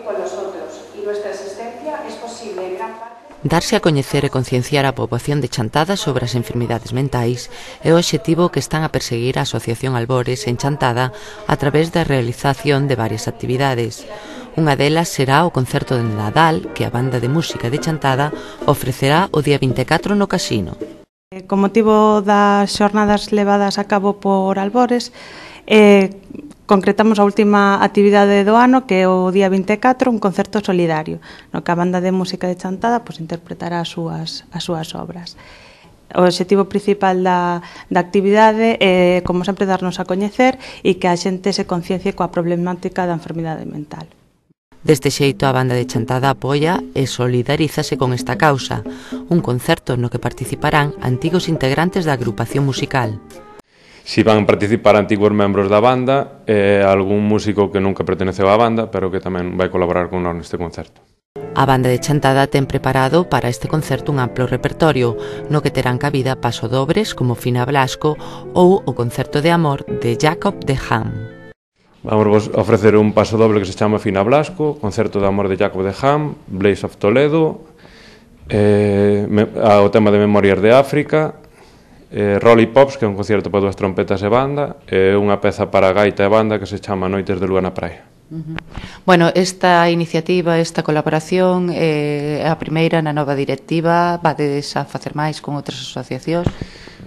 con los otros y nuestra existencia es posible en gran parte. Darse a coñecer e concienciar a poboación de Chantada sobre as enfermidades mentais é o obxectivo que están a perseguir a Asociación Albores en Chantada a través da realización de varias actividades. Unha delas será o concerto de Nadal que a banda de música de Chantada ofrecerá o día 24 no Casino. Con motivo das xornadas levadas a cabo por Albores, concretamos a última actividade do ano, que é o día 24, un concerto solidario, no que a banda de música de Chantada interpretará as súas obras. O obxectivo principal da actividade é, como sempre, darnos a coñecer e que a xente se conciencie coa problemática da enfermidade mental. Deste xeito, a banda de Chantada apoia e solidarízase con esta causa, un concerto no que participarán antigos integrantes da agrupación musical. Si van participar antigos membros da banda e algún músico que nunca perteneceu á banda, pero que tamén vai colaborar con nós neste concerto. A banda de Chantada ten preparado para este concerto un amplo repertorio, no que terán cabida pasodobles como Fina Blasco ou o concerto de amor de Jacob de Ham. Vamos ofrecer un pasodoble que se chama Fina Blasco, concerto de amor de Jacob de Ham, Blaze of Toledo, o tema de Memorias de África, Rolly Pops, que é un concerto para dúas trompetas e banda, e unha peza para gaita e banda que se chama Noites de Lúa na Praia. Bueno, esta iniciativa, esta colaboración é a primeira na nova directiva, vades a facer máis con outras asociacións?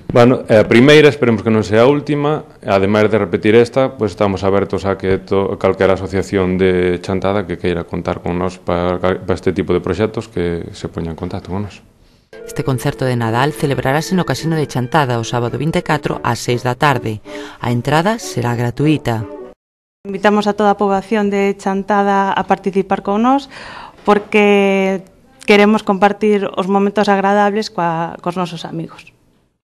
Bueno, a primeira, esperemos que non sea a última, ademais de repetir esta, pues estamos abertos a que calquera asociación de Chantada que queira contar con nós para este tipo de proxectos que se poña en contacto con nós. Este concerto de Nadal celebrarase no Casino de Chantada o sábado 24 ás 6 da tarde. A entrada será gratuita. Invitamos a toda a poboación de Chantada a participar con nós porque queremos compartir os momentos agradables cos nosos amigos.